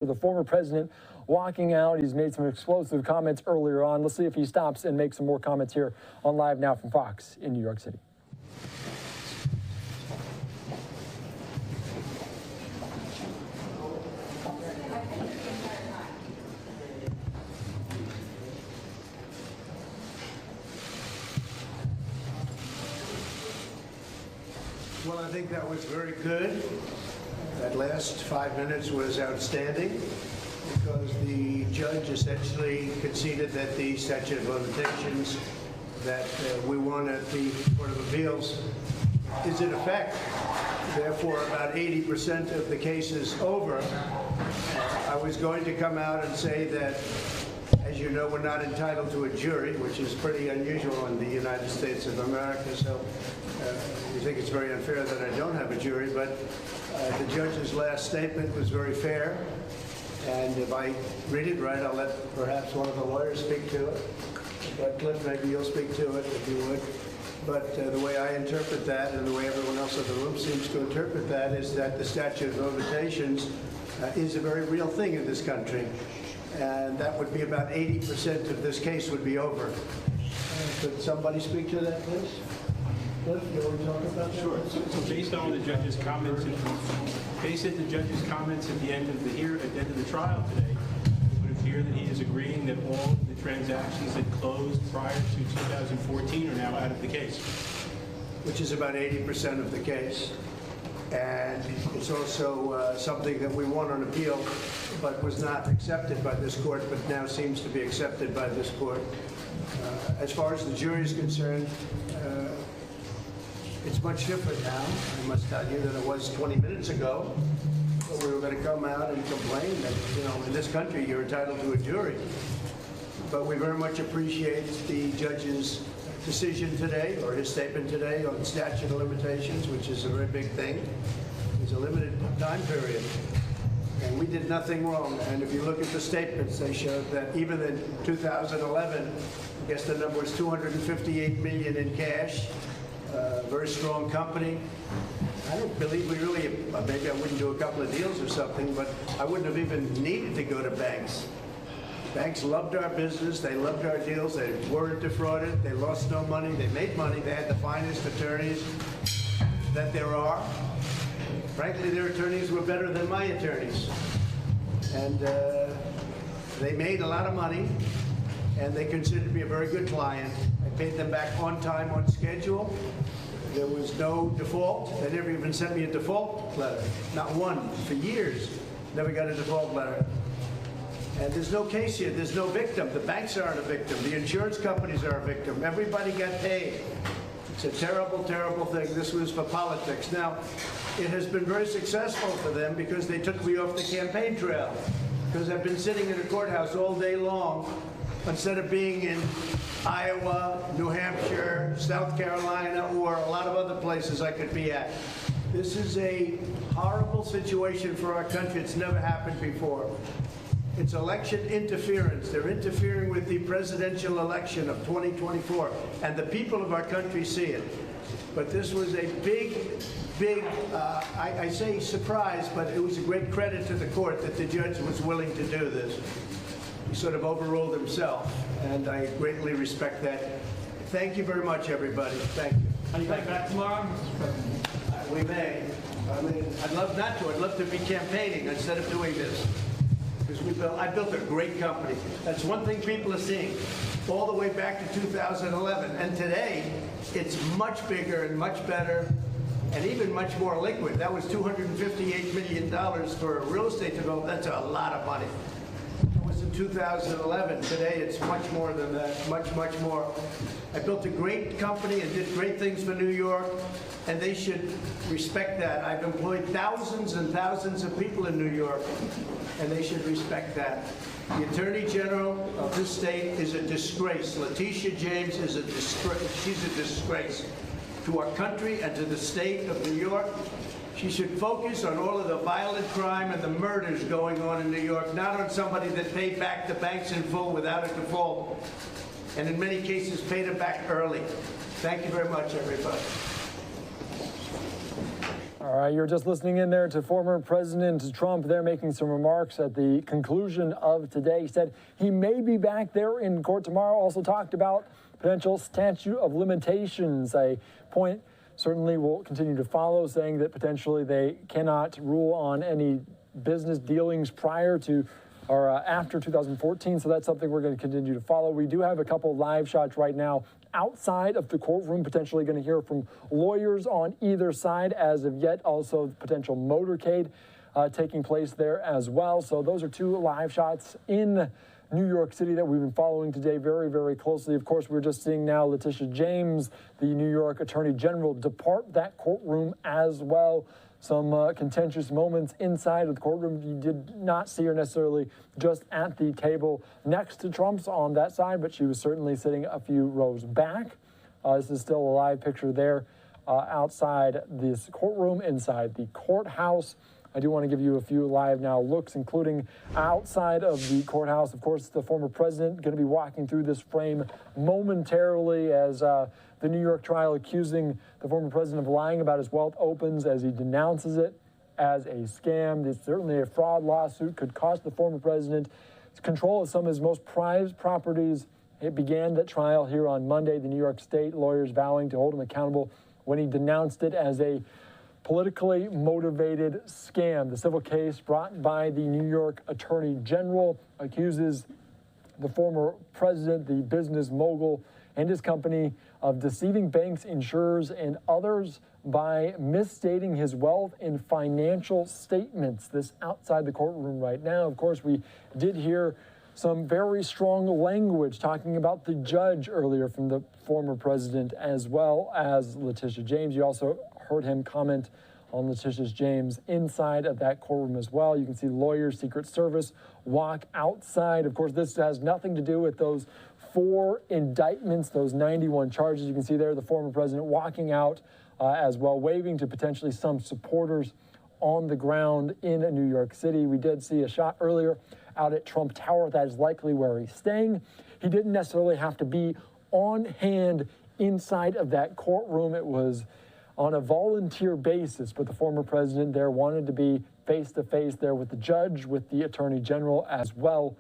The former president walking out. He's made some explosive comments earlier on. Let's see if he stops and makes some more comments here on Live Now from Fox in New York City. Well, I think that was very good. That last 5 minutes was outstanding because the judge essentially conceded that the statute of limitations that we won at the Court of Appeals is in effect. Therefore, about 80% of the case is over. I was going to come out and say that, as you know, we're not entitled to a jury, which is pretty unusual in the United States of America. So we think it's very unfair that I don't have a jury, but the judge's last statement was very fair. And if I read it right, I'll let perhaps one of the lawyers speak to it. But Cliff, maybe you'll speak to it if you would. But the way I interpret that, and the way everyone else in the room seems to interpret that, is that the statute of limitations is a very real thing in this country. And that would be about 80% of this case would be over. Could somebody speak to that, please? Cliff, you want to talk about that? Sure. So based on the judge's comments, at the end of the trial today, it would appear that he is agreeing that all of the transactions that closed prior to 2014 are now out of the case, which is about 80% of the case. And it's also something that we won on appeal, but was not accepted by this court, but now seems to be accepted by this court. As far as the jury is concerned, it's much different now, I must tell you, than it was 20 minutes ago. We were going to come out and complain that, you know, in this country you're entitled to a jury. But we very much appreciate the judge's decision today, or his statement today, on the statute of limitations, which is a very big thing. It's a limited time period. And we did nothing wrong. And if you look at the statements, they showed that even in 2011, I guess the number was $258 million in cash. Very strong company. I don't believe we really, maybe I wouldn't do a couple of deals or something, but I wouldn't have even needed to go to banks. Banks loved our business, they loved our deals, they weren't defrauded, they lost no money, they made money, they had the finest attorneys that there are. Frankly, their attorneys were better than my attorneys. And they made a lot of money, and they considered me a very good client. I paid them back on time, on schedule. There was no default. They never even sent me a default letter. Not one. For years, never got a default letter. And there's no case here. There's no victim. The banks aren't a victim. The insurance companies are a victim. Everybody got paid. It's a terrible, terrible thing. This was for politics. Now, it has been very successful for them because they took me off the campaign trail. Because I've been sitting in a courthouse all day long instead of being in Iowa, New Hampshire, South Carolina, or a lot of other places I could be at. This is a horrible situation for our country. It's never happened before. It's election interference. They're interfering with the presidential election of 2024, and the people of our country see it. But this was a big, I say surprise, but it was a great credit to the court that the judge was willing to do this. He sort of overruled himself, and I greatly respect that. Thank you very much, everybody. Thank you. Are you coming back tomorrow? We may. I mean, I'd love not to. I'd love to be campaigning instead of doing this. Because I built a great company. That's one thing people are seeing. All the way back to 2011. And today, it's much bigger and much better and even much more liquid. That was $258 million for a real estate development. That's a lot of money. It was in 2011. Today, it's much more than that, much, much more. I built a great company and did great things for New York, and they should respect that. I've employed thousands and thousands of people in New York, and they should respect that. The Attorney General of this state is a disgrace. Letitia James is a disgrace. She's a disgrace to our country and to the state of New York. She should focus on all of the violent crime and the murders going on in New York, not on somebody that paid back the banks in full without a default, and in many cases paid them back early. Thank you very much, everybody. All right. All right, you're just listening in there to former President Trump. They're making some remarks at the conclusion of today. He said he may be back there in court tomorrow. Also talked about potential statute of limitations, a point certainly will continue to follow, saying that potentially they cannot rule on any business dealings prior to or after 2014. So that's something we're going to continue to follow. We do have a couple live shots right now outside of the courtroom, potentially going to hear from lawyers on either side as of yet. Also, potential motorcade taking place there as well. So those are two live shots in New York City that we've been following today very, very closely. Of course, we're just seeing now Letitia James, the New York Attorney General, depart that courtroom as well. Some contentious moments inside of the courtroom. You did not see her necessarily just at the table next to Trump's on that side, but she was certainly sitting a few rows back. This is still a live picture there outside this courtroom, inside the courthouse. I do want to give you a few live now looks, including outside of the courthouse. Of course, the former president going to be walking through this frame momentarily as the New York trial accusing the former president of lying about his wealth opens as he denounces it as a scam. It's certainly a fraud lawsuit, could cost the former president control of some of his most prized properties. It began that trial here on Monday. The New York State lawyers vowing to hold him accountable when he denounced it as a politically motivated scam. The civil case brought by the New York Attorney General accuses the former president, the business mogul, and his company of deceiving banks, insurers, and others by misstating his wealth in financial statements. This outside the courtroom right now. Of course, we did hear some very strong language talking about the judge earlier from the former president as well as Letitia James. You also heard him comment on Letitia James inside of that courtroom as well. You can see lawyers, Secret Service walk outside. Of course, this has nothing to do with those 4 indictments, those 91 charges. You can see there the former president walking out as well, waving to potentially some supporters on the ground in New York City. We did see a shot earlier out at Trump Tower. That is likely where he's staying. He didn't necessarily have to be on hand inside of that courtroom. It was on a volunteer basis, but the former president there wanted to be face-to-face there with the judge, with the attorney general as well.